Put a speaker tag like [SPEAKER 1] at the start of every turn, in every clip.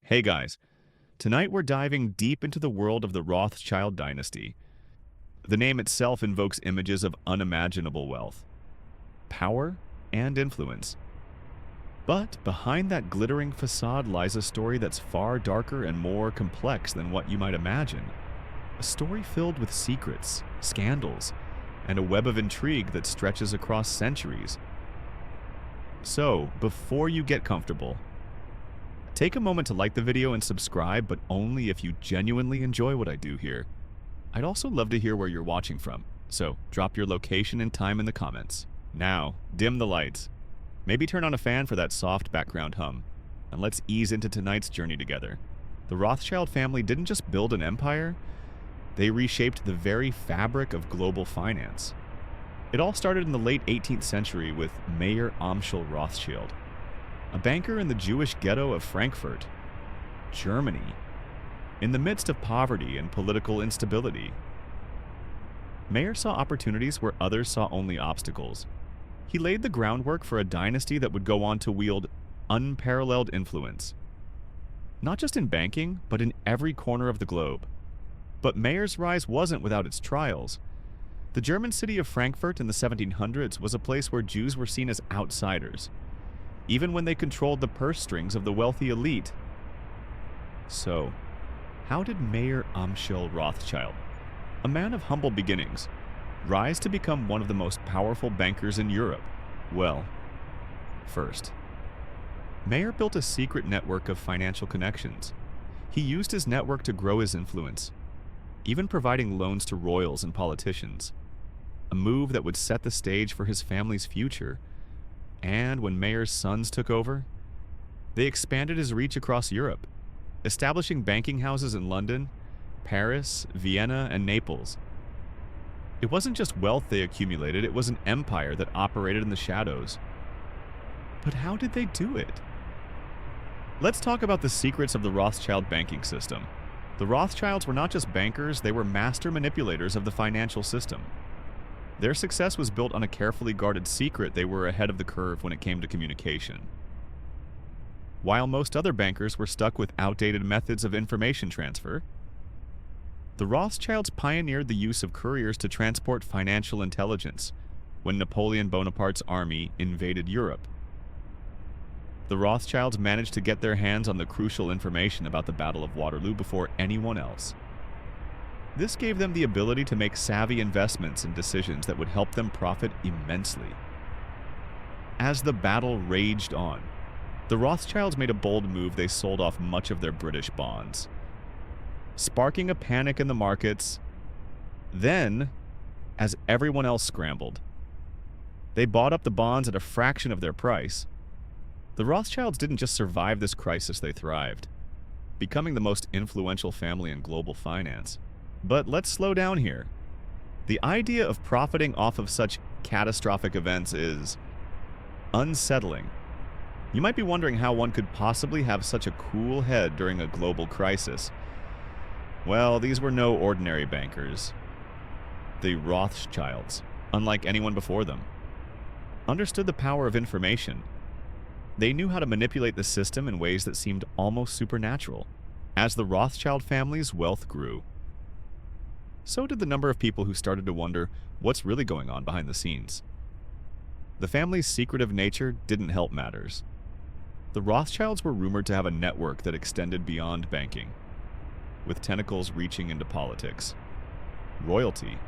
[SPEAKER 1] Hey guys, tonight we're diving deep into the world of the Rothschild Dynasty. The name itself invokes images of unimaginable wealth, power, and influence. But behind that glittering facade lies a story that's far darker and more complex than what you might imagine. A story filled with secrets, scandals, and a web of intrigue that stretches across centuries. So, before you get comfortable, take a moment to like the video and subscribe, but only if you genuinely enjoy what I do here. I'd also love to hear where you're watching from, so drop your location and time in the comments. Now, dim the lights. Maybe turn on a fan for that soft background hum, and let's ease into tonight's journey together. The Rothschild family didn't just build an empire, they reshaped the very fabric of global finance. It all started in the late 18th century with Mayer Amschel Rothschild, a banker in the Jewish ghetto of Frankfurt, Germany, in the midst of poverty and political instability. Mayer saw opportunities where others saw only obstacles. He laid the groundwork for a dynasty that would go on to wield unparalleled influence, not just in banking, but in every corner of the globe. But Mayer's rise wasn't without its trials. The German city of Frankfurt in the 1700s was a place where Jews were seen as outsiders, even when they controlled the purse strings of the wealthy elite. So, how did Mayer Amschel Rothschild, a man of humble beginnings, rise to become one of the most powerful bankers in Europe? Well, first, Mayer built a secret network of financial connections. He used his network to grow his influence, even providing loans to royals and politicians, a move that would set the stage for his family's future. And when Mayer's sons took over, they expanded his reach across Europe, establishing banking houses in London, Paris, Vienna, and Naples. It wasn't just wealth they accumulated, it was an empire that operated in the shadows. But how did they do it? Let's talk about the secrets of the Rothschild banking system. The Rothschilds were not just bankers, they were master manipulators of the financial system. Their success was built on a carefully guarded secret. They were ahead of the curve when it came to communication. While most other bankers were stuck with outdated methods of information transfer, the Rothschilds pioneered the use of couriers to transport financial intelligence when Napoleon Bonaparte's army invaded Europe. The Rothschilds managed to get their hands on the crucial information about the Battle of Waterloo before anyone else. This gave them the ability to make savvy investments and decisions that would help them profit immensely. As the battle raged on, the Rothschilds made a bold move. They sold off much of their British bonds, sparking a panic in the markets. Then, as everyone else scrambled, they bought up the bonds at a fraction of their price. The Rothschilds didn't just survive this crisis, they thrived, becoming the most influential family in global finance. But let's slow down here. The idea of profiting off of such catastrophic events is unsettling. You might be wondering how one could possibly have such a cool head during a global crisis. Well, these were no ordinary bankers. The Rothschilds, unlike anyone before them, understood the power of information. They knew how to manipulate the system in ways that seemed almost supernatural. As the Rothschild family's wealth grew, so did the number of people who started to wonder what's really going on behind the scenes. The family's secretive nature didn't help matters. The Rothschilds were rumored to have a network that extended beyond banking, with tentacles reaching into politics, royalty,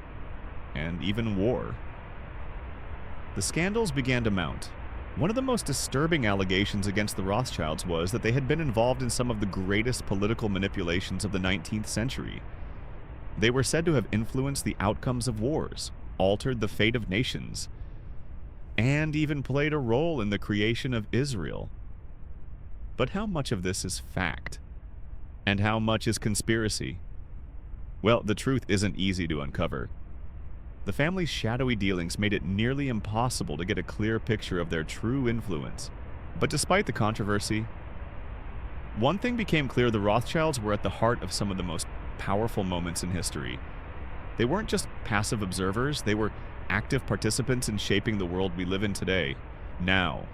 [SPEAKER 1] and even war. The scandals began to mount. One of the most disturbing allegations against the Rothschilds was that they had been involved in some of the greatest political manipulations of the 19th century. They were said to have influenced the outcomes of wars, altered the fate of nations, and even played a role in the creation of Israel. But how much of this is fact? And how much is conspiracy? Well, the truth isn't easy to uncover. The family's shadowy dealings made it nearly impossible to get a clear picture of their true influence. But despite the controversy, one thing became clear: the Rothschilds were at the heart of some of the most powerful moments in history. They weren't just passive observers, they were active participants in shaping the world we live in today. Now,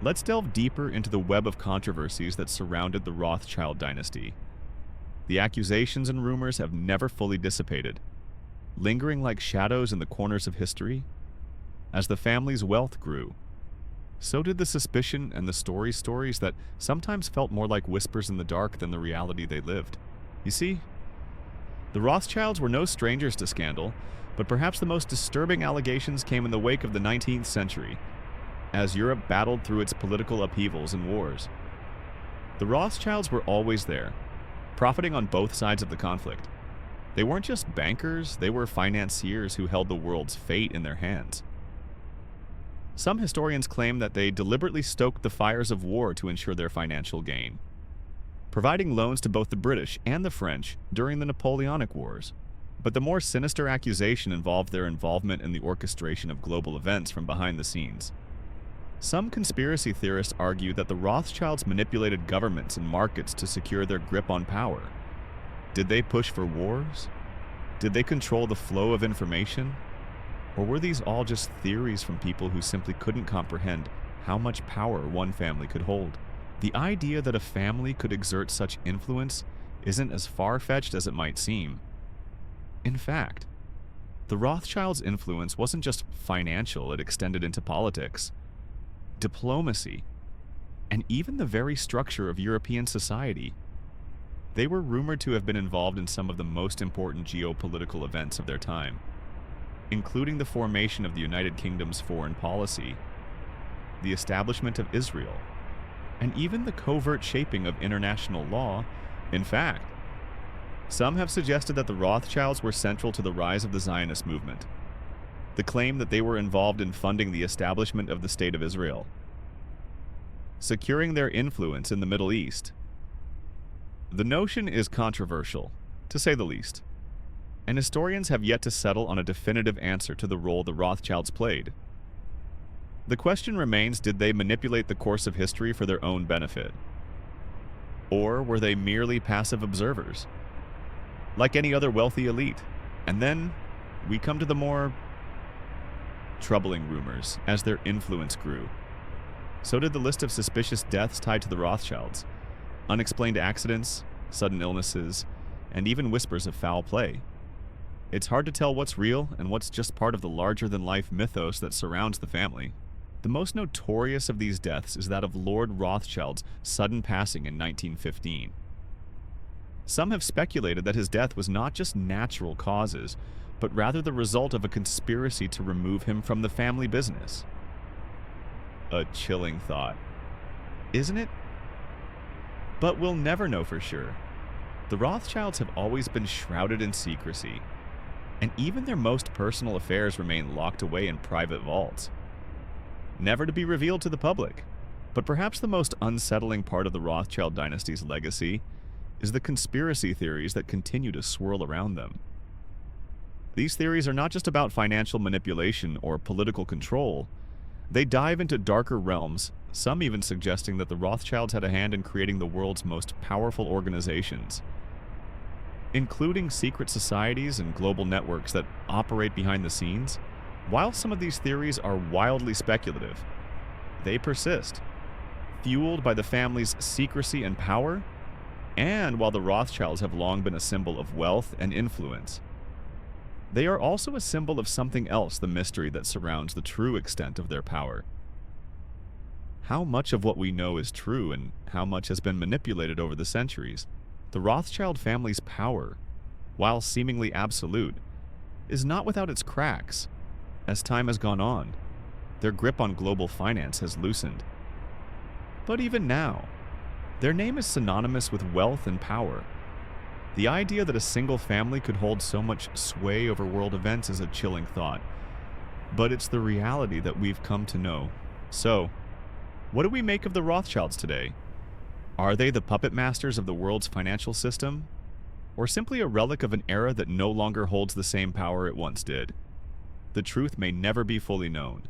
[SPEAKER 1] Let's delve deeper into the web of controversies that surrounded the Rothschild dynasty. The accusations and rumors have never fully dissipated, lingering like shadows in the corners of history. As the family's wealth grew, so did the suspicion and the stories that sometimes felt more like whispers in the dark than the reality they lived. You see, the Rothschilds were no strangers to scandal, but perhaps the most disturbing allegations came in the wake of the 19th century, as Europe battled through its political upheavals and wars. The Rothschilds were always there, profiting on both sides of the conflict. They weren't just bankers, they were financiers who held the world's fate in their hands. Some historians claim that they deliberately stoked the fires of war to ensure their financial gain, providing loans to both the British and the French during the Napoleonic Wars. But the more sinister accusation involved their involvement in the orchestration of global events from behind the scenes. Some conspiracy theorists argue that the Rothschilds manipulated governments and markets to secure their grip on power. Did they push for wars? Did they control the flow of information? Or were these all just theories from people who simply couldn't comprehend how much power one family could hold? The idea that a family could exert such influence isn't as far-fetched as it might seem. In fact, the Rothschilds' influence wasn't just financial, it extended into politics, diplomacy, and even the very structure of European society. They were rumored to have been involved in some of the most important geopolitical events of their time, including the formation of the United Kingdom's foreign policy, the establishment of Israel, and even the covert shaping of international law. In fact, some have suggested that the Rothschilds were central to the rise of the Zionist movement, the claim that they were involved in funding the establishment of the State of Israel, securing their influence in the Middle East. The notion is controversial, to say the least, and historians have yet to settle on a definitive answer to the role the Rothschilds played. The question remains, did they manipulate the course of history for their own benefit? Or were they merely passive observers, like any other wealthy elite? And then we come to the more troubling rumors as their influence grew. So did the list of suspicious deaths tied to the Rothschilds, unexplained accidents, sudden illnesses, and even whispers of foul play. It's hard to tell what's real and what's just part of the larger-than-life mythos that surrounds the family. The most notorious of these deaths is that of Lord Rothschild's sudden passing in 1915. Some have speculated that his death was not just natural causes, but rather the result of a conspiracy to remove him from the family business. A chilling thought, isn't it? But we'll never know for sure. The Rothschilds have always been shrouded in secrecy, and even their most personal affairs remain locked away in private vaults, never to be revealed to the public. But perhaps the most unsettling part of the Rothschild dynasty's legacy is the conspiracy theories that continue to swirl around them. These theories are not just about financial manipulation or political control. They dive into darker realms, some even suggesting that the Rothschilds had a hand in creating the world's most powerful organizations, including secret societies and global networks that operate behind the scenes. While some of these theories are wildly speculative, they persist, fueled by the family's secrecy and power, and while the Rothschilds have long been a symbol of wealth and influence, they are also a symbol of something else, the mystery that surrounds the true extent of their power. How much of what we know is true and how much has been manipulated over the centuries? The Rothschild family's power, while seemingly absolute, is not without its cracks. As time has gone on, their grip on global finance has loosened. But even now, their name is synonymous with wealth and power. The idea that a single family could hold so much sway over world events is a chilling thought, but it's the reality that we've come to know. So, what do we make of the Rothschilds today? Are they the puppet masters of the world's financial system? Or simply a relic of an era that no longer holds the same power it once did? The truth may never be fully known.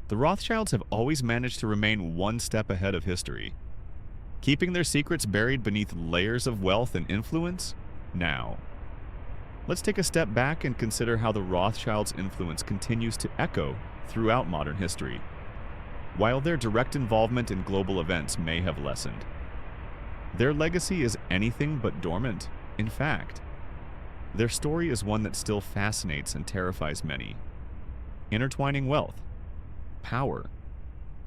[SPEAKER 1] The Rothschilds have always managed to remain one step ahead of history, keeping their secrets buried beneath layers of wealth and influence. Now, let's take a step back and consider how the Rothschilds' influence continues to echo throughout modern history. while their direct involvement in global events may have lessened. Their legacy is anything but dormant. In fact, their story is one that still fascinates and terrifies many, intertwining wealth, power,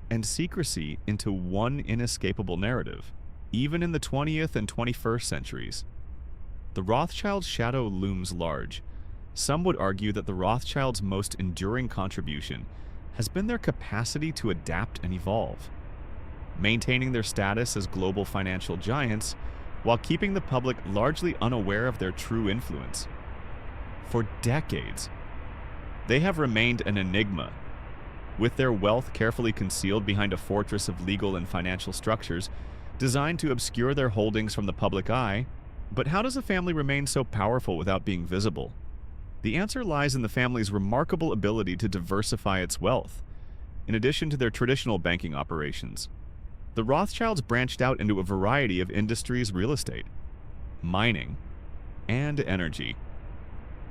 [SPEAKER 1] and secrecy into one inescapable narrative. Even in the 20th and 21st centuries, the Rothschilds' shadow looms large. Some would argue that the Rothschilds' most enduring contribution has been their capacity to adapt and evolve, maintaining their status as global financial giants while keeping the public largely unaware of their true influence. For decades, they have remained an enigma, with their wealth carefully concealed behind a fortress of legal and financial structures designed to obscure their holdings from the public eye. But how does a family remain so powerful without being visible? The answer lies in the family's remarkable ability to diversify its wealth. In addition to their traditional banking operations, the Rothschilds branched out into a variety of industries: real estate, mining, and energy,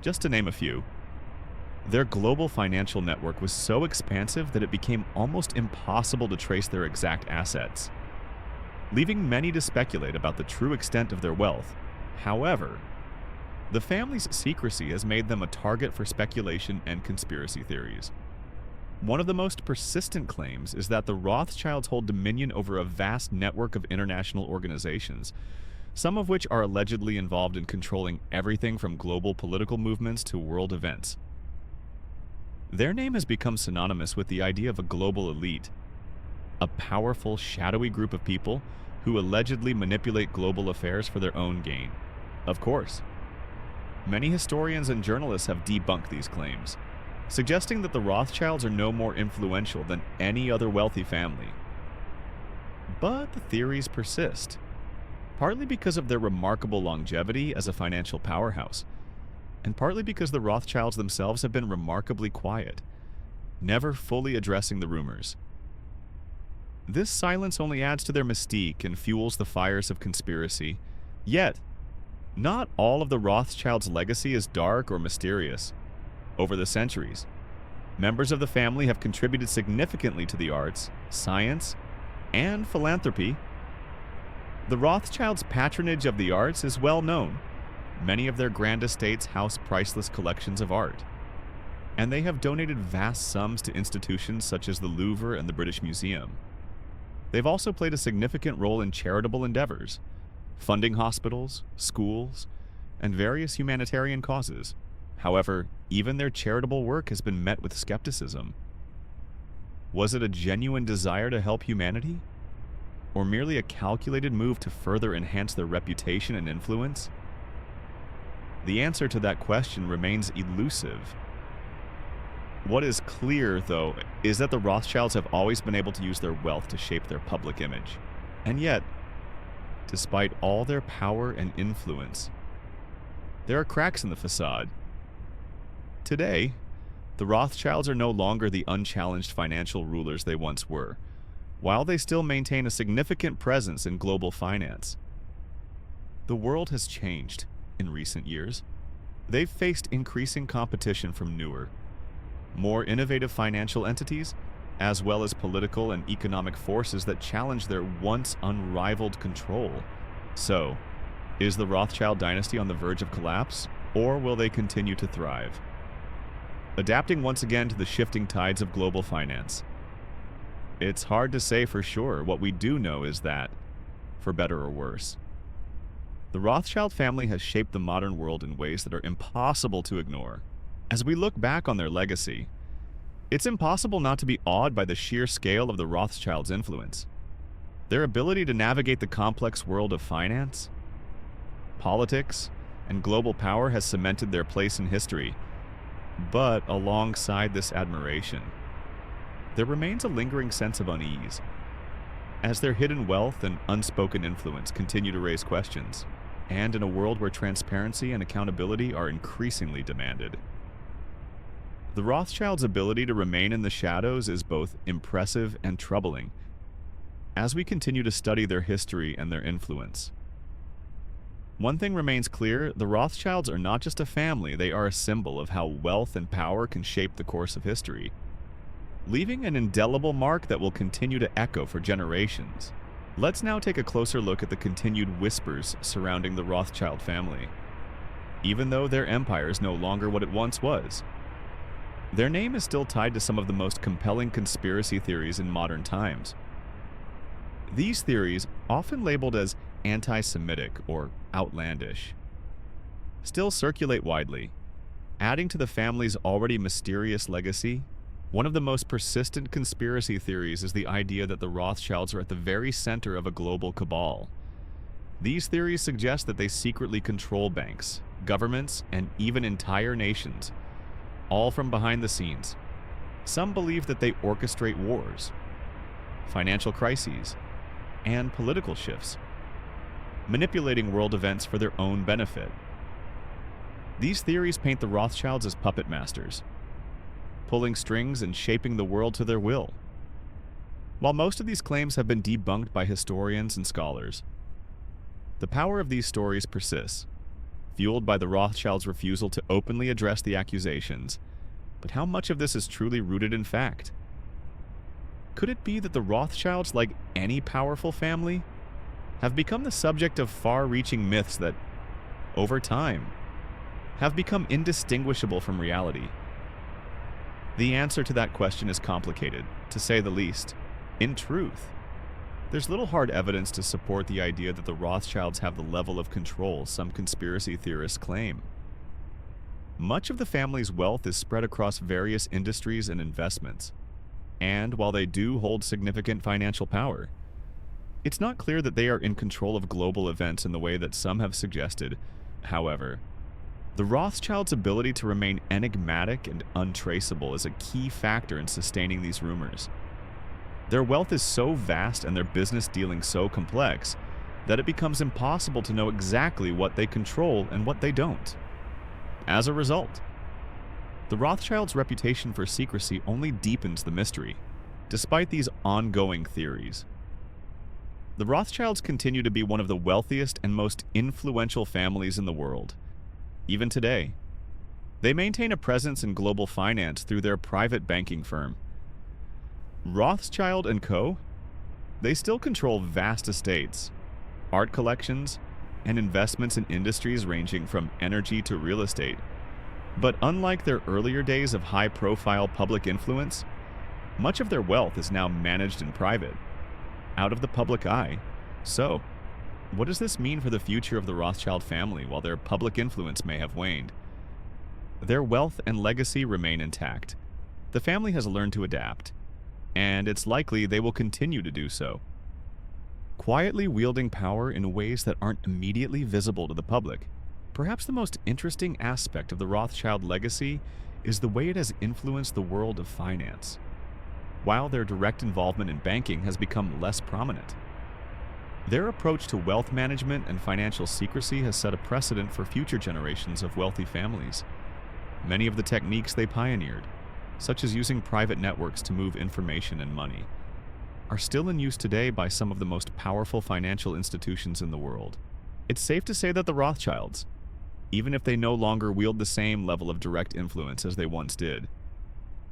[SPEAKER 1] just to name a few. Their global financial network was so expansive that it became almost impossible to trace their exact assets, leaving many to speculate about the true extent of their wealth. However, the family's secrecy has made them a target for speculation and conspiracy theories. One of the most persistent claims is that the Rothschilds hold dominion over a vast network of international organizations, some of which are allegedly involved in controlling everything from global political movements to world events. Their name has become synonymous with the idea of a global elite, a powerful, shadowy group of people who allegedly manipulate global affairs for their own gain. Of course, many historians and journalists have debunked these claims, suggesting that the Rothschilds are no more influential than any other wealthy family. But the theories persist, partly because of their remarkable longevity as a financial powerhouse, and partly because the Rothschilds themselves have been remarkably quiet, never fully addressing the rumors. This silence only adds to their mystique and fuels the fires of conspiracy. Yet, not all of the Rothschilds' legacy is dark or mysterious. Over the centuries, members of the family have contributed significantly to the arts, science, and philanthropy. The Rothschilds' patronage of the arts is well known. Many of their grand estates house priceless collections of art, and they have donated vast sums to institutions such as the Louvre and the British Museum. They've also played a significant role in charitable endeavors, funding hospitals, schools, and various humanitarian causes. However, even their charitable work has been met with skepticism. Was it a genuine desire to help humanity, or merely a calculated move to further enhance their reputation and influence? The answer to that question remains elusive. What is clear, though, is that the Rothschilds have always been able to use their wealth to shape their public image. And yet, despite all their power and influence, there are cracks in the facade. Today, the Rothschilds are no longer the unchallenged financial rulers they once were, while they still maintain a significant presence in global finance. The world has changed in recent years. They've faced increasing competition from newer, more innovative financial entities, as well as political and economic forces that challenge their once unrivaled control. So, is the Rothschild dynasty on the verge of collapse, or will they continue to thrive, adapting once again to the shifting tides of global finance? It's hard to say for sure. What we do know is that, for better or worse, the Rothschild family has shaped the modern world in ways that are impossible to ignore. As we look back on their legacy, it's impossible not to be awed by the sheer scale of the Rothschilds' influence. Their ability to navigate the complex world of finance, politics, and global power has cemented their place in history. But alongside this admiration, there remains a lingering sense of unease, as their hidden wealth and unspoken influence continue to raise questions, and in a world where transparency and accountability are increasingly demanded. The Rothschilds' ability to remain in the shadows is both impressive and troubling as we continue to study their history and their influence. One thing remains clear: the Rothschilds are not just a family, they are a symbol of how wealth and power can shape the course of history. leaving an indelible mark that will continue to echo for generations. Let's now take a closer look at the continued whispers surrounding the Rothschild family. Even though their empire is no longer what it once was, their name is still tied to some of the most compelling conspiracy theories in modern times. These theories, often labeled as anti-Semitic or outlandish, still circulate widely, adding to the family's already mysterious legacy. One of the most persistent conspiracy theories is the idea that the Rothschilds are at the very center of a global cabal. These theories suggest that they secretly control banks, governments, and even entire nations, all from behind the scenes. Some believe that they orchestrate wars, financial crises, and political shifts, manipulating world events for their own benefit. These theories paint the Rothschilds as puppet masters, pulling strings and shaping the world to their will. While most of these claims have been debunked by historians and scholars, the power of these stories persists, fueled by the Rothschilds' refusal to openly address the accusations. But how much of this is truly rooted in fact? Could it be that the Rothschilds, like any powerful family, have become the subject of far-reaching myths that, over time, have become indistinguishable from reality? The answer to that question is complicated, to say the least. In truth, there's little hard evidence to support the idea that the Rothschilds have the level of control some conspiracy theorists claim. Much of the family's wealth is spread across various industries and investments, and while they do hold significant financial power, it's not clear that they are in control of global events in the way that some have suggested. However, the Rothschilds' ability to remain enigmatic and untraceable is a key factor in sustaining these rumors. Their wealth is so vast and their business dealings so complex that it becomes impossible to know exactly what they control and what they don't. As a result, the Rothschilds' reputation for secrecy only deepens the mystery, despite these ongoing theories. The Rothschilds continue to be one of the wealthiest and most influential families in the world. Even today, they maintain a presence in global finance through their private banking firm. Rothschild & Co., they still control vast estates, art collections, and investments in industries ranging from energy to real estate. But unlike their earlier days of high-profile public influence, much of their wealth is now managed in private, out of the public eye. So, what does this mean for the future of the Rothschild family while their public influence may have waned? Their wealth and legacy remain intact. The family has learned to adapt, and it's likely they will continue to do so, quietly wielding power in ways that aren't immediately visible to the public. Perhaps the most interesting aspect of the Rothschild legacy is the way it has influenced the world of finance, while their direct involvement in banking has become less prominent. Their approach to wealth management and financial secrecy has set a precedent for future generations of wealthy families. Many of the techniques they pioneered, such as using private networks to move information and money, are still in use today by some of the most powerful financial institutions in the world. It's safe to say that the Rothschilds, even if they no longer wield the same level of direct influence as they once did,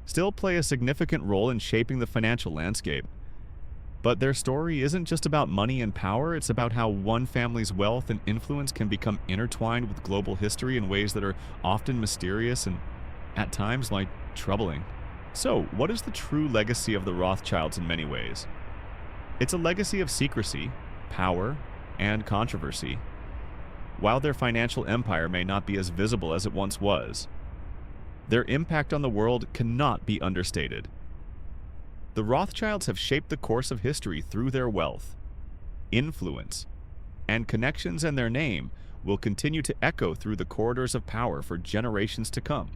[SPEAKER 1] still play a significant role in shaping the financial landscape. But their story isn't just about money and power, it's about how one family's wealth and influence can become intertwined with global history in ways that are often mysterious and, at times, like troubling. So, what is the true legacy of the Rothschilds in many ways? It's a legacy of secrecy, power, and controversy. While their financial empire may not be as visible as it once was, their impact on the world cannot be understated. The Rothschilds have shaped the course of history through their wealth, influence, and connections, and their name will continue to echo through the corridors of power for generations to come.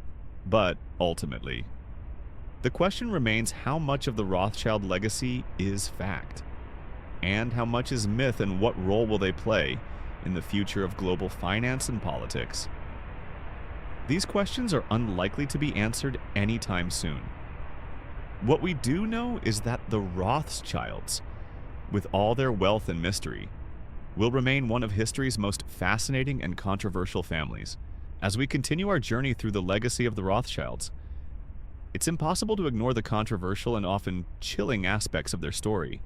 [SPEAKER 1] But, ultimately, the question remains how much of the Rothschild legacy is fact, and how much is myth, and what role will they play in the future of global finance and politics? These questions are unlikely to be answered anytime soon. What we do know is that the Rothschilds, with all their wealth and mystery, will remain one of history's most fascinating and controversial families. As we continue our journey through the legacy of the Rothschilds, it's impossible to ignore the controversial and often chilling aspects of their story.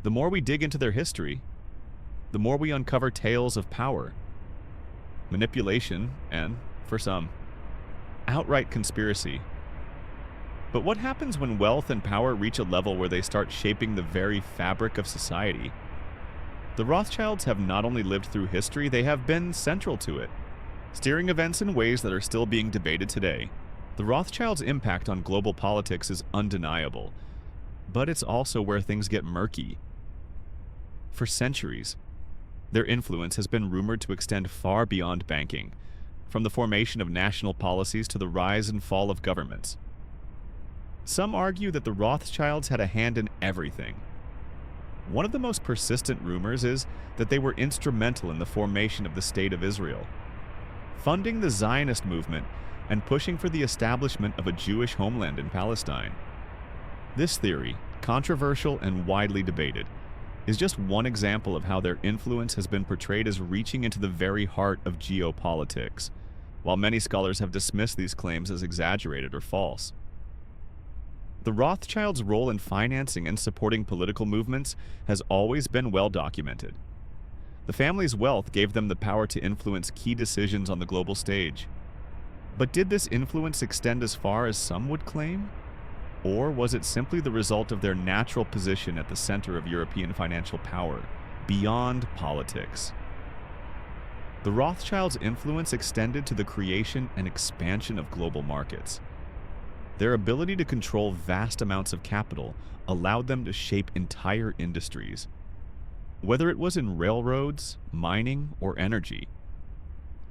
[SPEAKER 1] The more we dig into their history, the more we uncover tales of power, manipulation, and, for some, outright conspiracy. But what happens when wealth and power reach a level where they start shaping the very fabric of society? The Rothschilds have not only lived through history, they have been central to it, steering events in ways that are still being debated today. The Rothschilds' impact on global politics is undeniable, but it's also where things get murky. For centuries, their influence has been rumored to extend far beyond banking, from the formation of national policies to the rise and fall of governments. Some argue that the Rothschilds had a hand in everything. One of the most persistent rumors is that they were instrumental in the formation of the State of Israel, funding the Zionist movement and pushing for the establishment of a Jewish homeland in Palestine. This theory, controversial and widely debated, is just one example of how their influence has been portrayed as reaching into the very heart of geopolitics, while many scholars have dismissed these claims as exaggerated or false. The Rothschilds' role in financing and supporting political movements has always been well documented. The family's wealth gave them the power to influence key decisions on the global stage. But did this influence extend as far as some would claim? Or was it simply the result of their natural position at the center of European financial power, beyond politics? The Rothschilds' influence extended to the creation and expansion of global markets. Their ability to control vast amounts of capital allowed them to shape entire industries, whether it was in railroads, mining, or energy.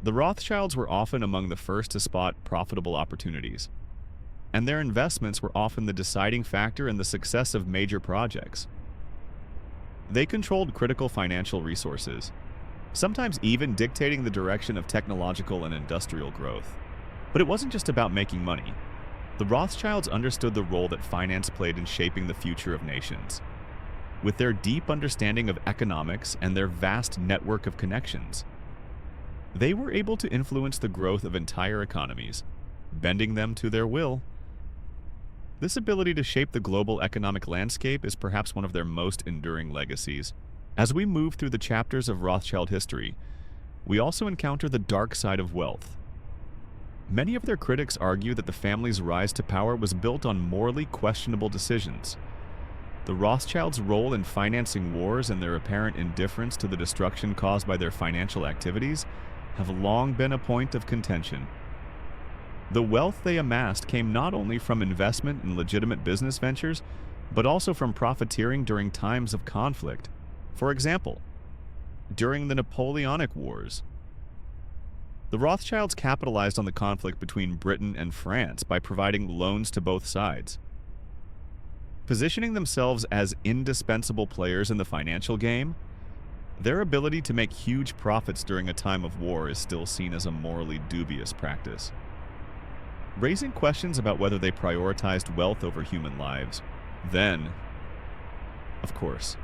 [SPEAKER 1] The Rothschilds were often among the first to spot profitable opportunities, and their investments were often the deciding factor in the success of major projects. They controlled critical financial resources, sometimes even dictating the direction of technological and industrial growth. But it wasn't just about making money. The Rothschilds understood the role that finance played in shaping the future of nations. With their deep understanding of economics and their vast network of connections, they were able to influence the growth of entire economies, bending them to their will. This ability to shape the global economic landscape is perhaps one of their most enduring legacies. As we move through the chapters of Rothschild history, we also encounter the dark side of wealth. Many of their critics argue that the family's rise to power was built on morally questionable decisions. The Rothschilds' role in financing wars and their apparent indifference to the destruction caused by their financial activities have long been a point of contention. The wealth they amassed came not only from investment in legitimate business ventures, but also from profiteering during times of conflict. For example, during the Napoleonic Wars, the Rothschilds capitalized on the conflict between Britain and France by providing loans to both sides. Positioning themselves as indispensable players in the financial game, their ability to make huge profits during a time of war is still seen as a morally dubious practice, raising questions about whether they prioritized wealth over human lives. Then, of course,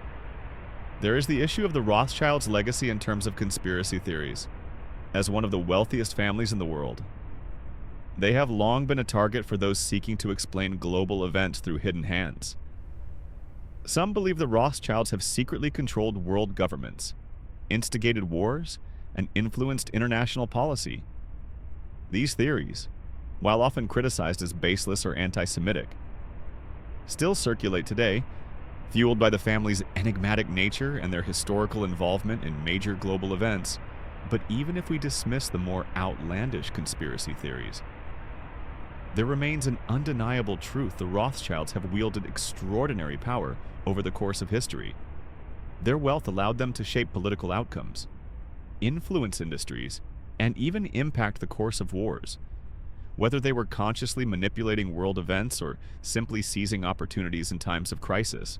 [SPEAKER 1] there is the issue of the Rothschilds' legacy in terms of conspiracy theories. As one of the wealthiest families in the world, they have long been a target for those seeking to explain global events through hidden hands. Some believe the Rothschilds have secretly controlled world governments, instigated wars, and influenced international policy. These theories, while often criticized as baseless or anti-Semitic, still circulate today, fueled by the family's enigmatic nature and their historical involvement in major global events. But even if we dismiss the more outlandish conspiracy theories, there remains an undeniable truth: the Rothschilds have wielded extraordinary power over the course of history. Their wealth allowed them to shape political outcomes, influence industries, and even impact the course of wars. Whether they were consciously manipulating world events or simply seizing opportunities in times of crisis,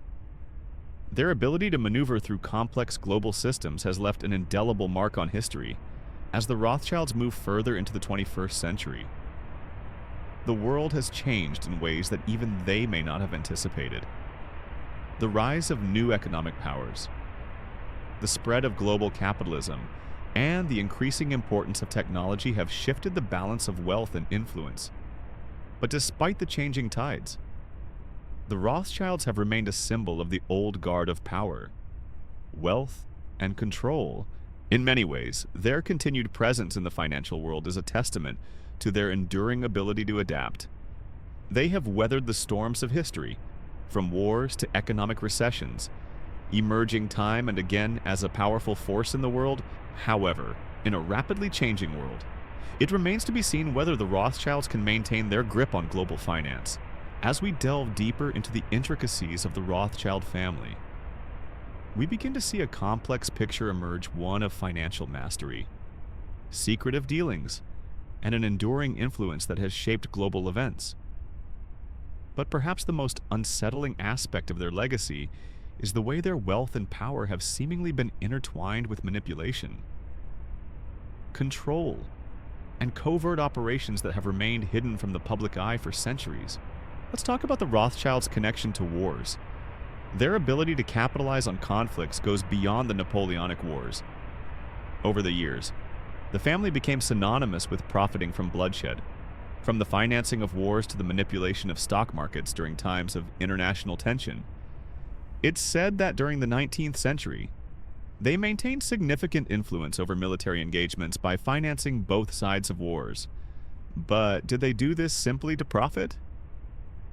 [SPEAKER 1] their ability to maneuver through complex global systems has left an indelible mark on history. As the Rothschilds move further into the 21st century, the world has changed in ways that even they may not have anticipated. The rise of new economic powers, the spread of global capitalism, and the increasing importance of technology have shifted the balance of wealth and influence. But despite the changing tides, the Rothschilds have remained a symbol of the old guard of power, wealth, and control. In many ways, their continued presence in the financial world is a testament to their enduring ability to adapt. They have weathered the storms of history, from wars to economic recessions, emerging time and again as a powerful force in the world. However, in a rapidly changing world, it remains to be seen whether the Rothschilds can maintain their grip on global finance. As we delve deeper into the intricacies of the Rothschild family, we begin to see a complex picture emerge, one of financial mastery, secretive dealings, and an enduring influence that has shaped global events. But perhaps the most unsettling aspect of their legacy is the way their wealth and power have seemingly been intertwined with manipulation, control, and covert operations that have remained hidden from the public eye for centuries. Let's talk about the Rothschilds' connection to wars. Their ability to capitalize on conflicts goes beyond the Napoleonic Wars. Over the years, the family became synonymous with profiting from bloodshed, from the financing of wars to the manipulation of stock markets during times of international tension. It's said that during the 19th century, they maintained significant influence over military engagements by financing both sides of wars. But did they do this simply to profit?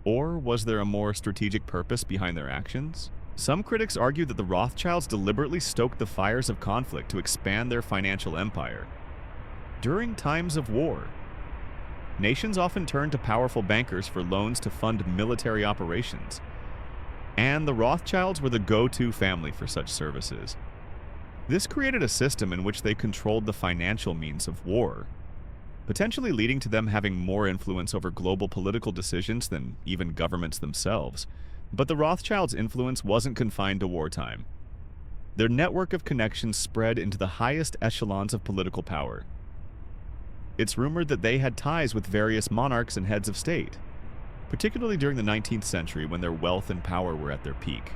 [SPEAKER 1] Or was there a more strategic purpose behind their actions? Some critics argue that the Rothschilds deliberately stoked the fires of conflict to expand their financial empire. During times of war, nations often turned to powerful bankers for loans to fund military operations, and the Rothschilds were the go-to family for such services. This created a system in which they controlled the financial means of war, potentially leading to them having more influence over global political decisions than even governments themselves. But the Rothschilds' influence wasn't confined to wartime. Their network of connections spread into the highest echelons of political power. It's rumored that they had ties with various monarchs and heads of state, particularly during the 19th century when their wealth and power were at their peak.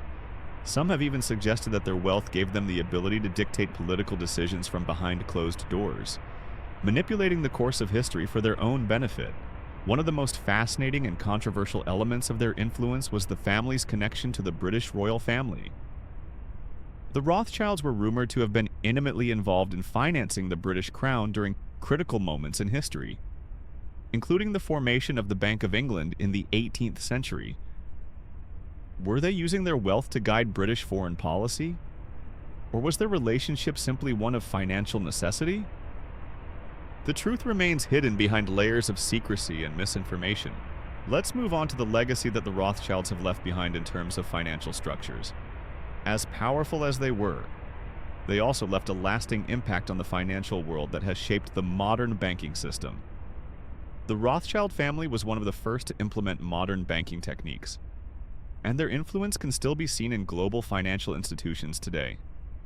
[SPEAKER 1] Some have even suggested that their wealth gave them the ability to dictate political decisions from behind closed doors, manipulating the course of history for their own benefit. One of the most fascinating and controversial elements of their influence was the family's connection to the British royal family. The Rothschilds were rumored to have been intimately involved in financing the British crown during critical moments in history, including the formation of the Bank of England in the 18th century. Were they using their wealth to guide British foreign policy? Or was their relationship simply one of financial necessity? The truth remains hidden behind layers of secrecy and misinformation. Let's move on to the legacy that the Rothschilds have left behind in terms of financial structures. As powerful as they were, they also left a lasting impact on the financial world that has shaped the modern banking system. The Rothschild family was one of the first to implement modern banking techniques, and their influence can still be seen in global financial institutions today.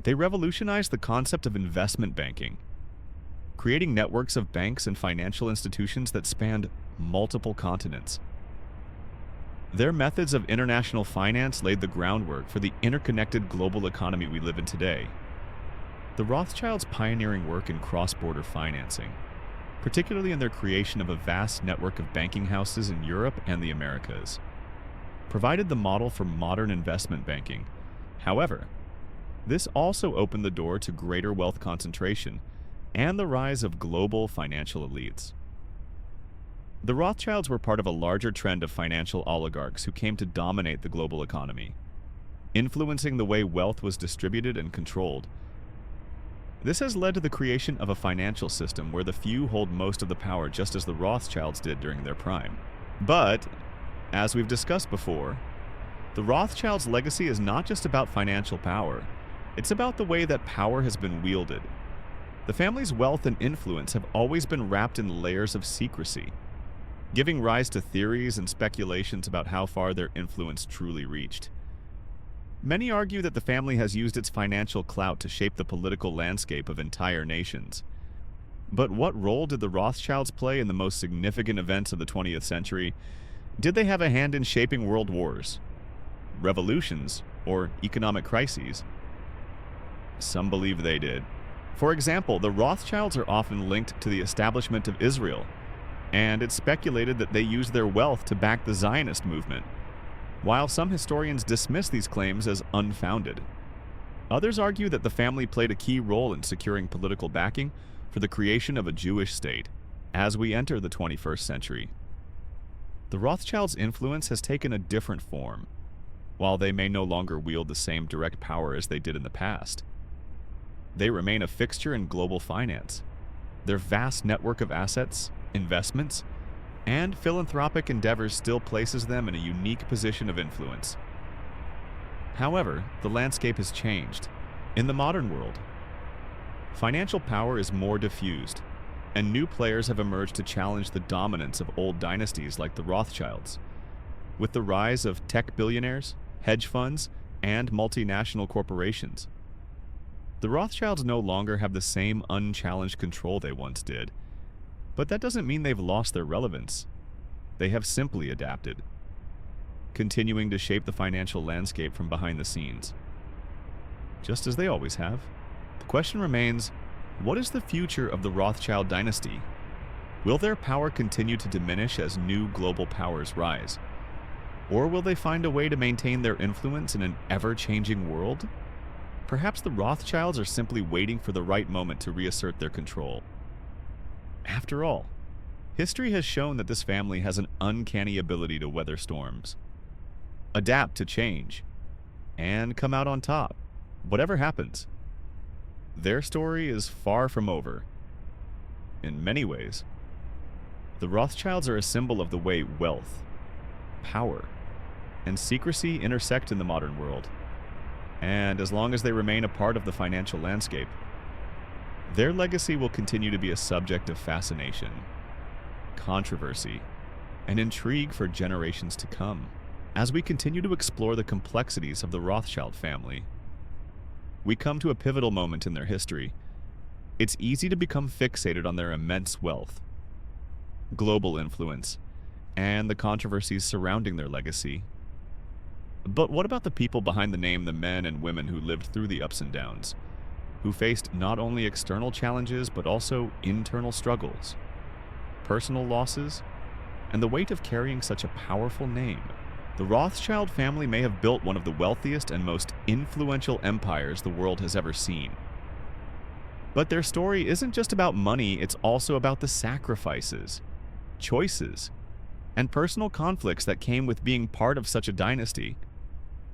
[SPEAKER 1] They revolutionized the concept of investment banking, creating networks of banks and financial institutions that spanned multiple continents. Their methods of international finance laid the groundwork for the interconnected global economy we live in today. The Rothschilds' pioneering work in cross-border financing, particularly in their creation of a vast network of banking houses in Europe and the Americas, provided the model for modern investment banking. However, this also opened the door to greater wealth concentration and the rise of global financial elites. The Rothschilds were part of a larger trend of financial oligarchs who came to dominate the global economy, influencing the way wealth was distributed and controlled. This has led to the creation of a financial system where the few hold most of the power, just as the Rothschilds did during their prime. But, as we've discussed before, the Rothschilds' legacy is not just about financial power. It's about the way that power has been wielded. The family's wealth and influence have always been wrapped in layers of secrecy, giving rise to theories and speculations about how far their influence truly reached. Many argue that the family has used its financial clout to shape the political landscape of entire nations. But what role did the Rothschilds play in the most significant events of the 20th century? Did they have a hand in shaping world wars, revolutions, or economic crises? Some believe they did. For example, the Rothschilds are often linked to the establishment of Israel, and it's speculated that they used their wealth to back the Zionist movement, while some historians dismiss these claims as unfounded. Others argue that the family played a key role in securing political backing for the creation of a Jewish state as we enter the 21st century. The Rothschilds' influence has taken a different form, while they may no longer wield the same direct power as they did in the past. They remain a fixture in global finance. Their vast network of assets, investments, and philanthropic endeavors still places them in a unique position of influence. However, the landscape has changed. In the modern world, financial power is more diffused, and new players have emerged to challenge the dominance of old dynasties like the Rothschilds. With the rise of tech billionaires, hedge funds, and multinational corporations, the Rothschilds no longer have the same unchallenged control they once did. But that doesn't mean they've lost their relevance. They have simply adapted, continuing to shape the financial landscape from behind the scenes, just as they always have. The question remains, what is the future of the Rothschild dynasty? Will their power continue to diminish as new global powers rise? Or will they find a way to maintain their influence in an ever-changing world? Perhaps the Rothschilds are simply waiting for the right moment to reassert their control. After all, history has shown that this family has an uncanny ability to weather storms, adapt to change, and come out on top, whatever happens. Their story is far from over. In many ways, the Rothschilds are a symbol of the way wealth, power, and secrecy intersect in the modern world. And as long as they remain a part of the financial landscape, their legacy will continue to be a subject of fascination, controversy, and intrigue for generations to come. As we continue to explore the complexities of the Rothschild family, we come to a pivotal moment in their history. It's easy to become fixated on their immense wealth, global influence, and the controversies surrounding their legacy. But what about the people behind the name, the men and women who lived through the ups and downs, who faced not only external challenges but also internal struggles, personal losses, and the weight of carrying such a powerful name? The Rothschild family may have built one of the wealthiest and most influential empires the world has ever seen. But their story isn't just about money, it's also about the sacrifices, choices, and personal conflicts that came with being part of such a dynasty.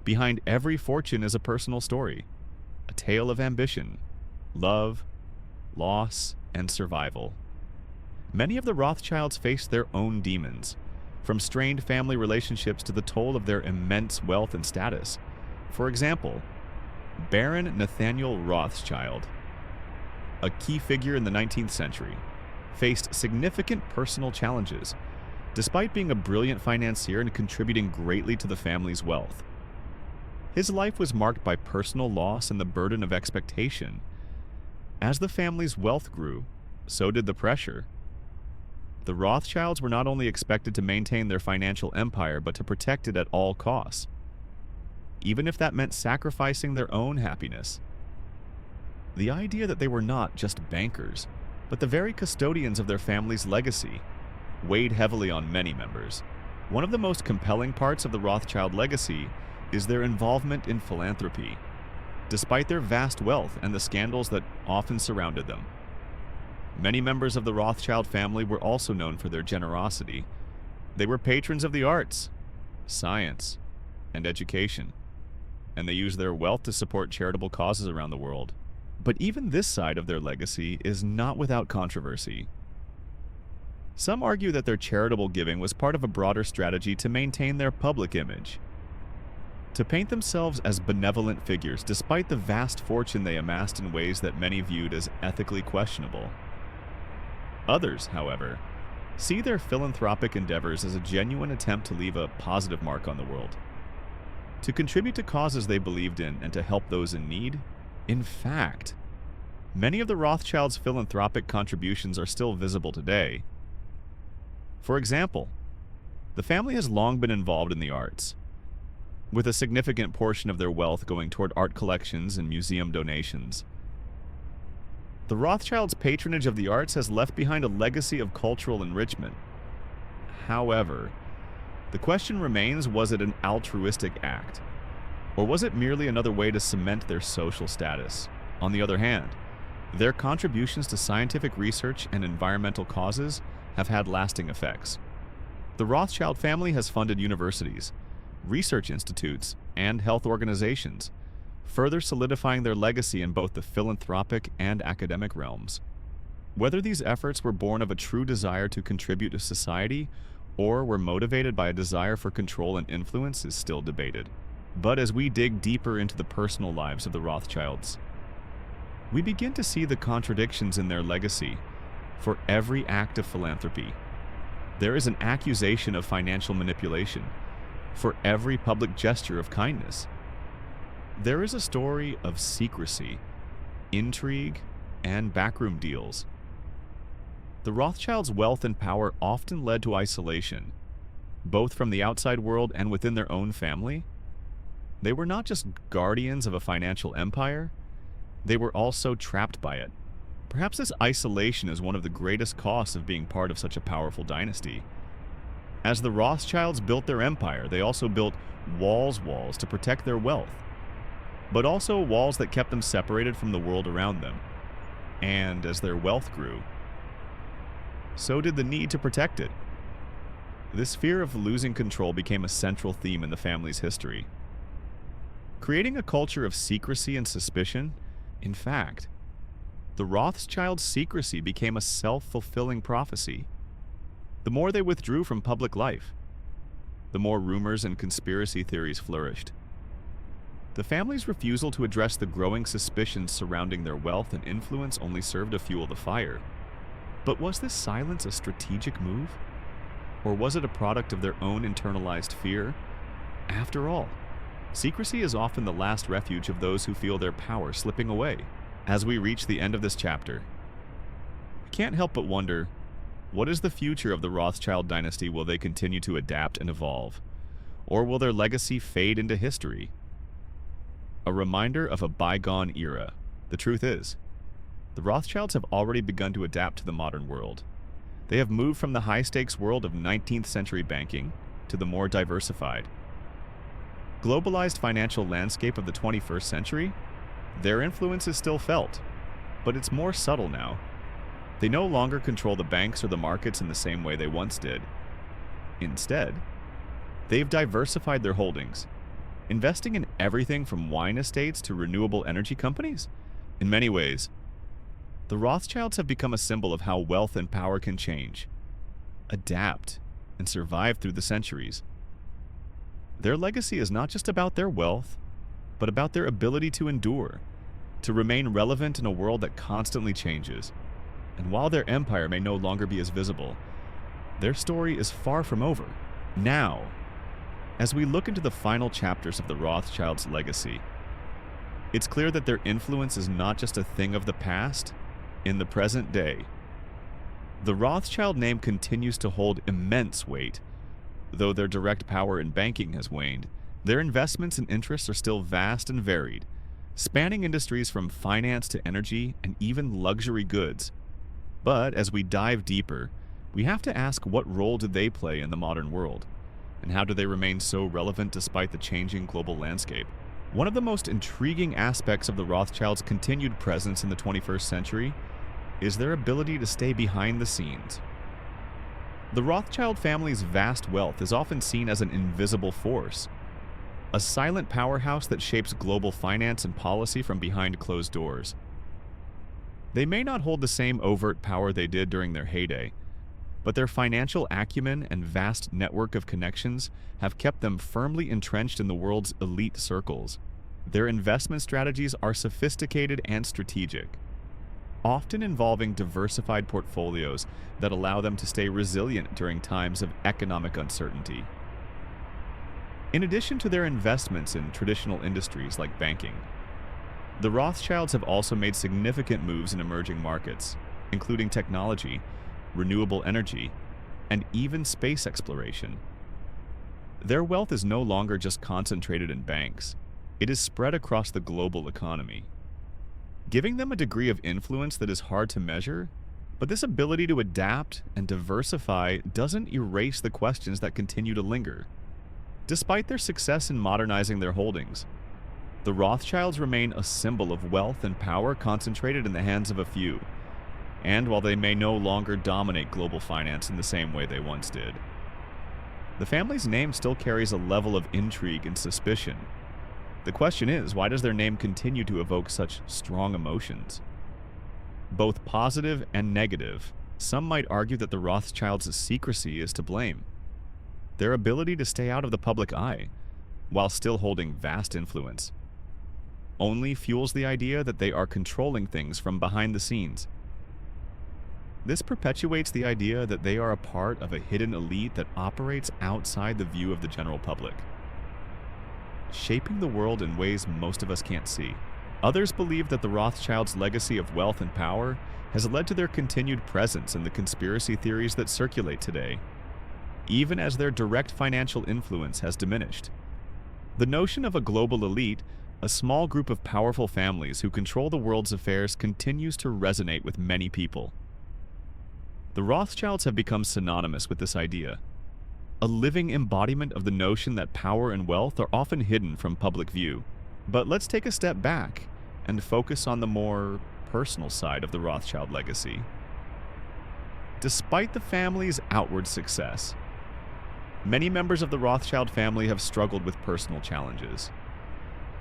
[SPEAKER 1] Behind every fortune is a personal story, a tale of ambition, love, loss, and survival. Many of the Rothschilds faced their own demons, from strained family relationships to the toll of their immense wealth and status. For example, Baron Nathaniel Rothschild, a key figure in the 19th century, faced significant personal challenges, despite being a brilliant financier and contributing greatly to the family's wealth. His life was marked by personal loss and the burden of expectation. As the family's wealth grew, so did the pressure. The Rothschilds were not only expected to maintain their financial empire, but to protect it at all costs, even if that meant sacrificing their own happiness. The idea that they were not just bankers, but the very custodians of their family's legacy, weighed heavily on many members. One of the most compelling parts of the Rothschild legacy is their involvement in philanthropy, despite their vast wealth and the scandals that often surrounded them. Many members of the Rothschild family were also known for their generosity. They were patrons of the arts, science, and education, and they used their wealth to support charitable causes around the world. But even this side of their legacy is not without controversy. Some argue that their charitable giving was part of a broader strategy to maintain their public image, to paint themselves as benevolent figures despite the vast fortune they amassed in ways that many viewed as ethically questionable. Others, however, see their philanthropic endeavors as a genuine attempt to leave a positive mark on the world, to contribute to causes they believed in and to help those in need. In fact, many of the Rothschilds' philanthropic contributions are still visible today. For example, the family has long been involved in the arts, with a significant portion of their wealth going toward art collections and museum donations. The Rothschilds' patronage of the arts has left behind a legacy of cultural enrichment. However, the question remains, was it an altruistic act? Or was it merely another way to cement their social status? On the other hand, their contributions to scientific research and environmental causes have had lasting effects. The Rothschild family has funded universities, research institutes, and health organizations, further solidifying their legacy in both the philanthropic and academic realms. Whether these efforts were born of a true desire to contribute to society or were motivated by a desire for control and influence is still debated. But as we dig deeper into the personal lives of the Rothschilds, we begin to see the contradictions in their legacy. For every act of philanthropy, there is an accusation of financial manipulation. For every public gesture of kindness, there is a story of secrecy, intrigue, and backroom deals. The Rothschilds' wealth and power often led to isolation, both from the outside world and within their own family. They were not just guardians of a financial empire, they were also trapped by it. Perhaps this isolation is one of the greatest costs of being part of such a powerful dynasty. As the Rothschilds built their empire, they also built walls to protect their wealth, but also walls that kept them separated from the world around them. And as their wealth grew, so did the need to protect it. This fear of losing control became a central theme in the family's history, creating a culture of secrecy and suspicion. In fact, the Rothschilds' secrecy became a self-fulfilling prophecy. The more they withdrew from public life, the more rumors and conspiracy theories flourished. The family's refusal to address the growing suspicions surrounding their wealth and influence only served to fuel the fire. But was this silence a strategic move? Or was it a product of their own internalized fear? After all, secrecy is often the last refuge of those who feel their power slipping away. As we reach the end of this chapter, I can't help but wonder, what is the future of the Rothschild dynasty? Will they continue to adapt and evolve? Or will their legacy fade into history? A reminder of a bygone era. The truth is, the Rothschilds have already begun to adapt to the modern world. They have moved from the high-stakes world of 19th century banking to the more diversified, globalized financial landscape of the 21st century. Their influence is still felt, but it's more subtle now. They no longer control the banks or the markets in the same way they once did. Instead, they've diversified their holdings, investing in everything from wine estates to renewable energy companies. In many ways, the Rothschilds have become a symbol of how wealth and power can change, adapt, and survive through the centuries. Their legacy is not just about their wealth, but about their ability to endure, to remain relevant in a world that constantly changes. And while their empire may no longer be as visible, their story is far from over. Now, as we look into the final chapters of the Rothschilds' legacy, it's clear that their influence is not just a thing of the past. In the present day, the Rothschild name continues to hold immense weight. Though their direct power in banking has waned, their investments and interests are still vast and varied, spanning industries from finance to energy and even luxury goods. But as we dive deeper, we have to ask, what role do they play in the modern world? And how do they remain so relevant despite the changing global landscape? One of the most intriguing aspects of the Rothschilds' continued presence in the 21st century is their ability to stay behind the scenes. The Rothschild family's vast wealth is often seen as an invisible force, a silent powerhouse that shapes global finance and policy from behind closed doors. They may not hold the same overt power they did during their heyday, but their financial acumen and vast network of connections have kept them firmly entrenched in the world's elite circles. Their investment strategies are sophisticated and strategic, often involving diversified portfolios that allow them to stay resilient during times of economic uncertainty. In addition to their investments in traditional industries like banking, the Rothschilds have also made significant moves in emerging markets, including technology, renewable energy, and even space exploration. Their wealth is no longer just concentrated in banks. It is spread across the global economy. giving them a degree of influence that is hard to measure. But this ability to adapt and diversify doesn't erase the questions that continue to linger. Despite their success in modernizing their holdings, the Rothschilds remain a symbol of wealth and power concentrated in the hands of a few. And while they may no longer dominate global finance in the same way they once did, the family's name still carries a level of intrigue and suspicion. The question is, why does their name continue to evoke such strong emotions? Both positive and negative, some might argue that the Rothschilds' secrecy is to blame. Their ability to stay out of the public eye, while still holding vast influence, only fuels the idea that they are controlling things from behind the scenes. This perpetuates the idea that they are a part of a hidden elite that operates outside the view of the general public, shaping the world in ways most of us can't see. Others believe that the Rothschilds' legacy of wealth and power has led to their continued presence in the conspiracy theories that circulate today, even as their direct financial influence has diminished. The notion of a global elite, a small group of powerful families who control the world's affairs, continues to resonate with many people. The Rothschilds have become synonymous with this idea, a living embodiment of the notion that power and wealth are often hidden from public view. But let's take a step back and focus on the more personal side of the Rothschild legacy. Despite the family's outward success, many members of the Rothschild family have struggled with personal challenges.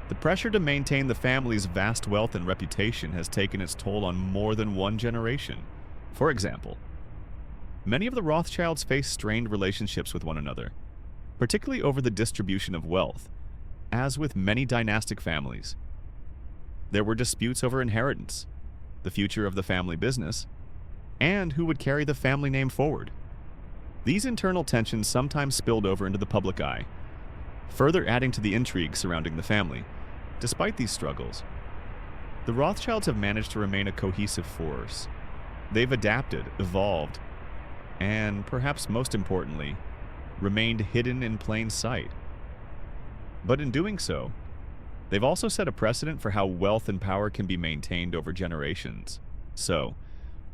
[SPEAKER 1] The pressure to maintain the family's vast wealth and reputation has taken its toll on more than one generation. For example, many of the Rothschilds face strained relationships with one another, particularly over the distribution of wealth. As with many dynastic families, there were disputes over inheritance, the future of the family business, and who would carry the family name forward. These internal tensions sometimes spilled over into the public eye, further adding to the intrigue surrounding the family. Despite these struggles, the Rothschilds have managed to remain a cohesive force. They've adapted, evolved, and perhaps most importantly, remained hidden in plain sight. But in doing so, they've also set a precedent for how wealth and power can be maintained over generations. So,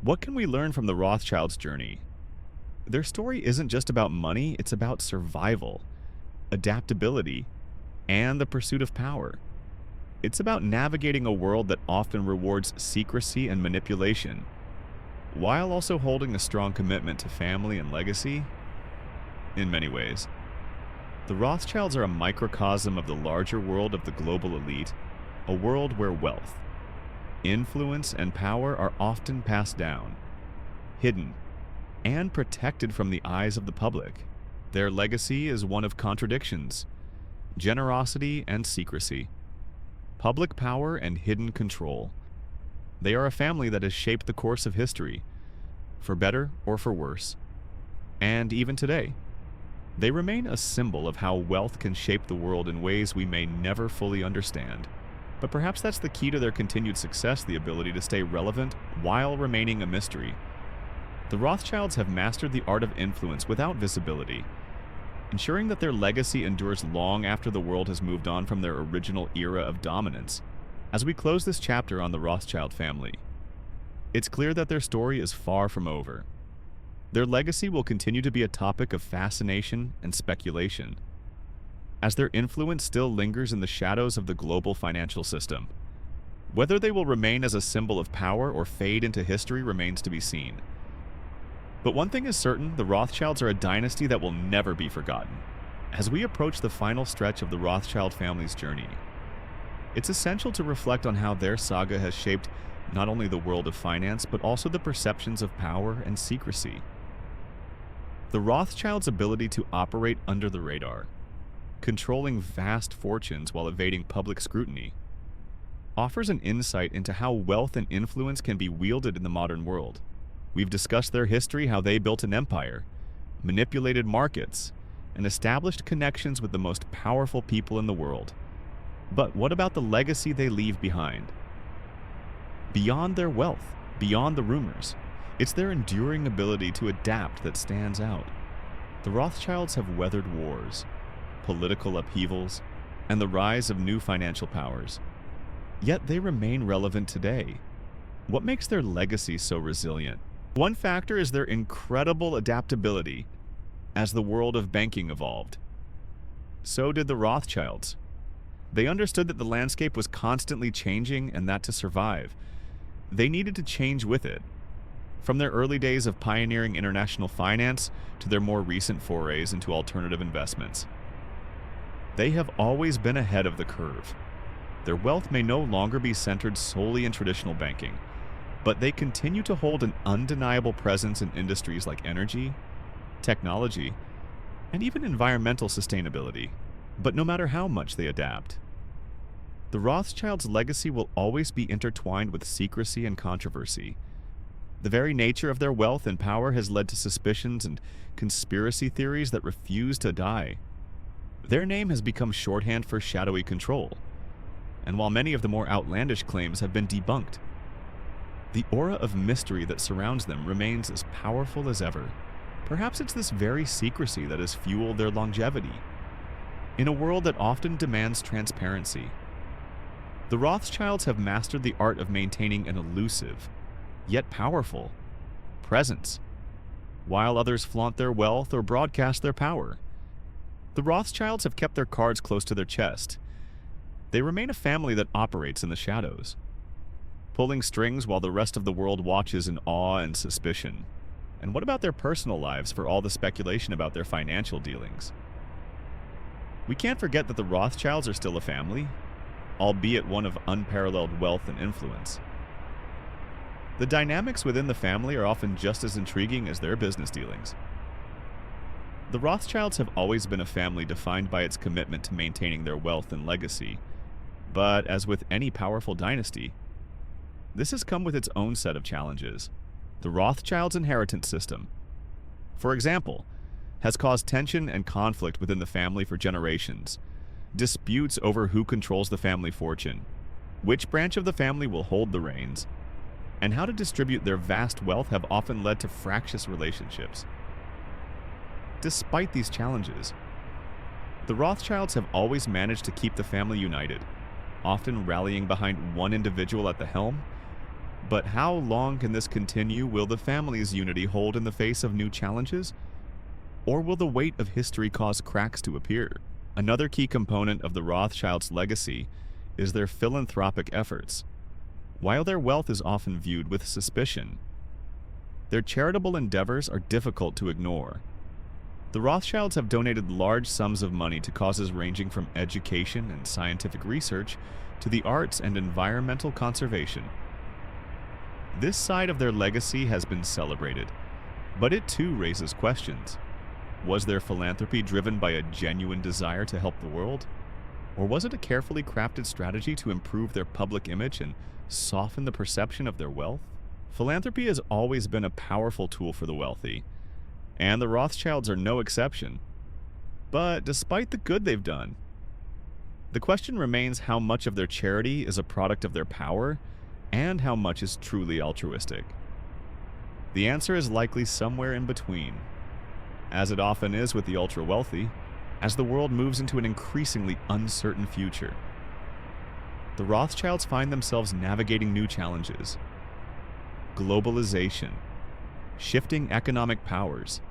[SPEAKER 1] what can we learn from the Rothschilds' journey? Their story isn't just about money, it's about survival, adaptability, and the pursuit of power. It's about navigating a world that often rewards secrecy and manipulation, while also holding a strong commitment to family and legacy. In many ways, the Rothschilds are a microcosm of the larger world of the global elite, a world where wealth, influence, and power are often passed down, hidden, and protected from the eyes of the public. Their legacy is one of contradictions, generosity and secrecy, public power and hidden control. They are a family that has shaped the course of history, for better or for worse. And even today, they remain a symbol of how wealth can shape the world in ways we may never fully understand. But perhaps that's the key to their continued success, the ability to stay relevant while remaining a mystery. The Rothschilds have mastered the art of influence without visibility, ensuring that their legacy endures long after the world has moved on from their original era of dominance. As we close this chapter on the Rothschild family, it's clear that their story is far from over. Their legacy will continue to be a topic of fascination and speculation, as their influence still lingers in the shadows of the global financial system. Whether they will remain as a symbol of power or fade into history remains to be seen. But one thing is certain, the Rothschilds are a dynasty that will never be forgotten. As we approach the final stretch of the Rothschild family's journey, it's essential to reflect on how their saga has shaped not only the world of finance, but also the perceptions of power and secrecy. The Rothschilds' ability to operate under the radar, controlling vast fortunes while evading public scrutiny, offers an insight into how wealth and influence can be wielded in the modern world. We've discussed their history, how they built an empire, manipulated markets, and established connections with the most powerful people in the world. But what about the legacy they leave behind? Beyond their wealth, beyond the rumors, it's their enduring ability to adapt that stands out. The Rothschilds have weathered wars, political upheavals, and the rise of new financial powers. Yet they remain relevant today. What makes their legacy so resilient? One factor is their incredible adaptability as the world of banking evolved. So did the Rothschilds. They understood that the landscape was constantly changing and that to survive, they needed to change with it. From their early days of pioneering international finance to their more recent forays into alternative investments, they have always been ahead of the curve. Their wealth may no longer be centered solely in traditional banking, but they continue to hold an undeniable presence in industries like energy, technology, and even environmental sustainability. But no matter how much they adapt, the Rothschilds' legacy will always be intertwined with secrecy and controversy. The very nature of their wealth and power has led to suspicions and conspiracy theories that refuse to die. Their name has become shorthand for shadowy control, and while many of the more outlandish claims have been debunked, the aura of mystery that surrounds them remains as powerful as ever. Perhaps it's this very secrecy that has fueled their longevity. In a world that often demands transparency, the Rothschilds have mastered the art of maintaining an elusive, yet powerful, presence, while others flaunt their wealth or broadcast their power. The Rothschilds have kept their cards close to their chest. They remain a family that operates in the shadows, pulling strings while the rest of the world watches in awe and suspicion. And what about their personal lives for all the speculation about their financial dealings? We can't forget that the Rothschilds are still a family, albeit one of unparalleled wealth and influence. The dynamics within the family are often just as intriguing as their business dealings. The Rothschilds have always been a family defined by its commitment to maintaining their wealth and legacy, but as with any powerful dynasty, this has come with its own set of challenges. The Rothschilds' inheritance system, for example, has caused tension and conflict within the family for generations. Disputes over who controls the family fortune, which branch of the family will hold the reins, and how to distribute their vast wealth have often led to fractious relationships. Despite these challenges, the Rothschilds have always managed to keep the family united, often rallying behind one individual at the helm. But how long can this continue? Will the family's unity hold in the face of new challenges? Or will the weight of history cause cracks to appear? Another key component of the Rothschilds' legacy is their philanthropic efforts. While their wealth is often viewed with suspicion, their charitable endeavors are difficult to ignore. The Rothschilds have donated large sums of money to causes ranging from education and scientific research to the arts and environmental conservation. This side of their legacy has been celebrated, but it too raises questions. Was their philanthropy driven by a genuine desire to help the world? Or was it a carefully crafted strategy to improve their public image and soften the perception of their wealth? Philanthropy has always been a powerful tool for the wealthy, and the Rothschilds are no exception. But despite the good they've done, the question remains how much of their charity is a product of their power and how much is truly altruistic. The answer is likely somewhere in between, as it often is with the ultra-wealthy, as the world moves into an increasingly uncertain future. The Rothschilds find themselves navigating new challenges. Globalization, shifting economic powers,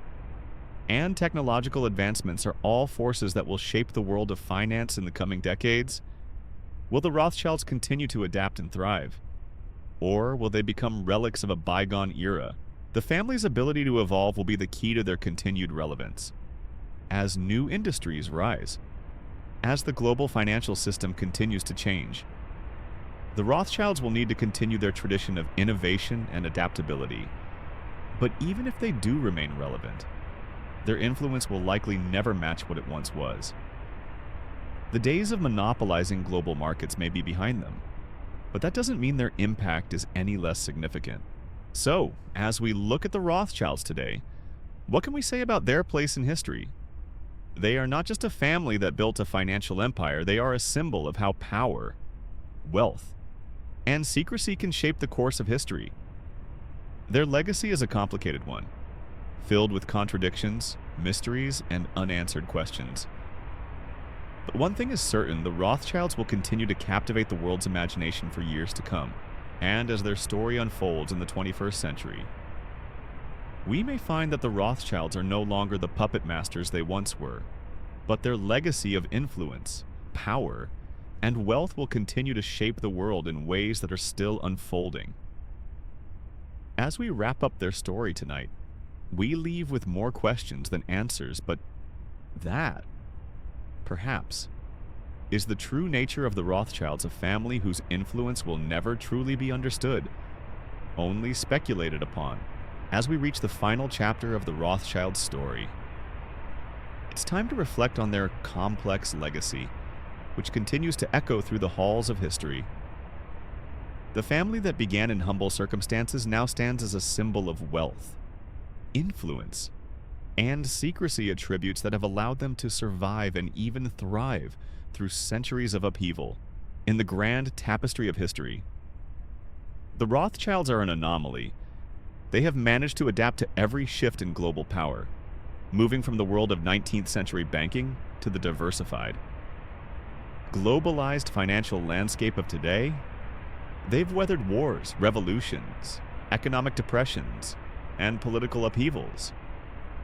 [SPEAKER 1] and technological advancements are all forces that will shape the world of finance in the coming decades. Will the Rothschilds continue to adapt and thrive? Or will they become relics of a bygone era? The family's ability to evolve will be the key to their continued relevance. As new industries rise, as the global financial system continues to change, the Rothschilds will need to continue their tradition of innovation and adaptability. But even if they do remain relevant, their influence will likely never match what it once was. The days of monopolizing global markets may be behind them, but that doesn't mean their impact is any less significant. So, as we look at the Rothschilds today, what can we say about their place in history? They are not just a family that built a financial empire, they are a symbol of how power, wealth, and secrecy can shape the course of history. Their legacy is a complicated one, filled with contradictions, mysteries, and unanswered questions. But one thing is certain, the Rothschilds will continue to captivate the world's imagination for years to come. And as their story unfolds in the 21st century, we may find that the Rothschilds are no longer the puppet masters they once were, but their legacy of influence, power, and wealth will continue to shape the world in ways that are still unfolding. As we wrap up their story tonight, we leave with more questions than answers, but that, perhaps, is the true nature of the Rothschilds, a family whose influence will never truly be understood, only speculated upon, as we reach the final chapter of the Rothschild story. It's time to reflect on their complex legacy, which continues to echo through the halls of history. The family that began in humble circumstances now stands as a symbol of wealth, influence, and secrecy, attributes that have allowed them to survive and even thrive through centuries of upheaval in the grand tapestry of history. The Rothschilds are an anomaly. They have managed to adapt to every shift in global power, moving from the world of 19th century banking to the diversified, globalized financial landscape of today. They've weathered wars, revolutions, economic depressions, and political upheavals,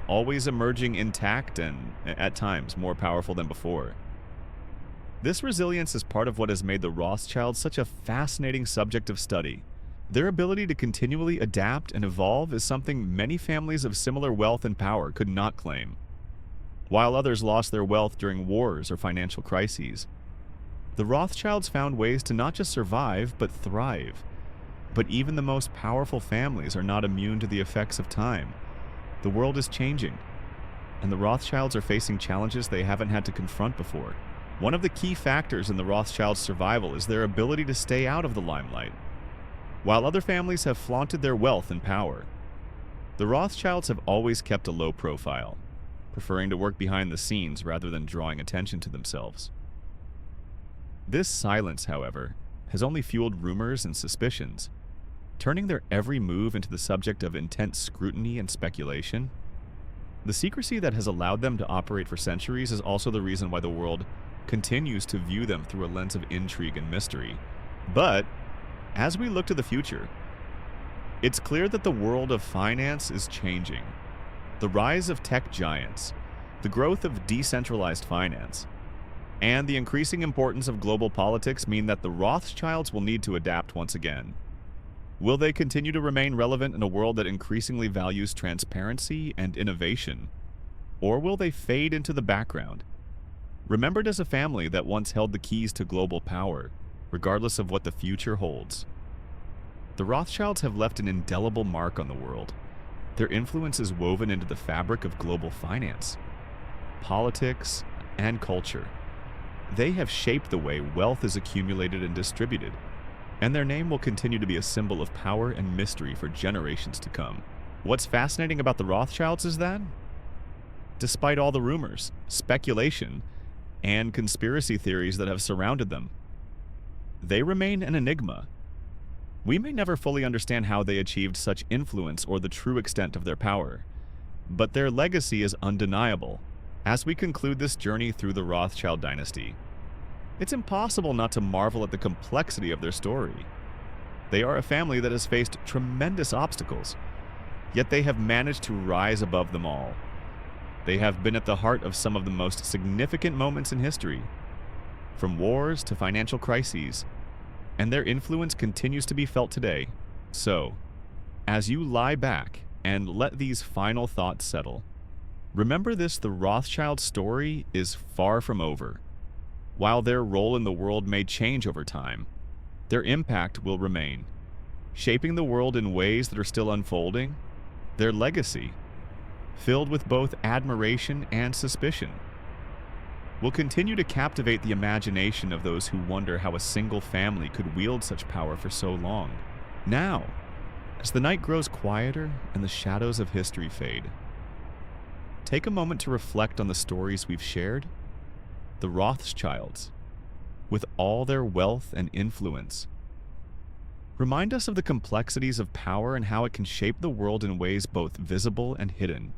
[SPEAKER 1] always emerging intact and, at times, more powerful than before. This resilience is part of what has made the Rothschilds such a fascinating subject of study. Their ability to continually adapt and evolve is something many families of similar wealth and power could not claim. While others lost their wealth during wars or financial crises, the Rothschilds found ways to not just survive, but thrive. But even the most powerful families are not immune to the effects of time. The world is changing, and the Rothschilds are facing challenges they haven't had to confront before. One of the key factors in the Rothschilds' survival is their ability to stay out of the limelight. While other families have flaunted their wealth and power, the Rothschilds have always kept a low profile, preferring to work behind the scenes rather than drawing attention to themselves. This silence, however, has only fueled rumors and suspicions, turning their every move into the subject of intense scrutiny and speculation. The secrecy that has allowed them to operate for centuries is also the reason why the world continues to view them through a lens of intrigue and mystery. But as we look to the future, it's clear that the world of finance is changing. The rise of tech giants, the growth of decentralized finance, and the increasing importance of global politics mean that the Rothschilds will need to adapt once again. Will they continue to remain relevant in a world that increasingly values transparency and innovation? Or will they fade into the background, remembered as a family that once held the keys to global power, regardless of what the future holds? The Rothschilds have left an indelible mark on the world. Their influence is woven into the fabric of global finance, politics, and culture. They have shaped the way wealth is accumulated and distributed, and their name will continue to be a symbol of power and mystery for generations to come. What's fascinating about the Rothschilds is that, despite all the rumors, speculation, and conspiracy theories that have surrounded them, they remain an enigma. We may never fully understand how they achieved such influence or the true extent of their power, but their legacy is undeniable. As we conclude this journey through the Rothschild dynasty, it's impossible not to marvel at the complexity of their story. They are a family that has faced tremendous obstacles, yet they have managed to rise above them all. They have been at the heart of some of the most significant moments in history, from wars to financial crises, and their influence continues to be felt today. So, as you lie back and let these final thoughts settle, remember this: the Rothschild story is far from over. While their role in the world may change over time, their impact will remain, shaping the world in ways that are still unfolding. Their legacy, filled with both admiration and suspicion, will continue to captivate the imagination of those who wonder how a single family could wield such power for so long. Now, as the night grows quieter and the shadows of history fade, take a moment to reflect on the stories we've shared. The Rothschilds, with all their wealth and influence, remind us of the complexities of power and how it can shape the world in ways both visible and hidden.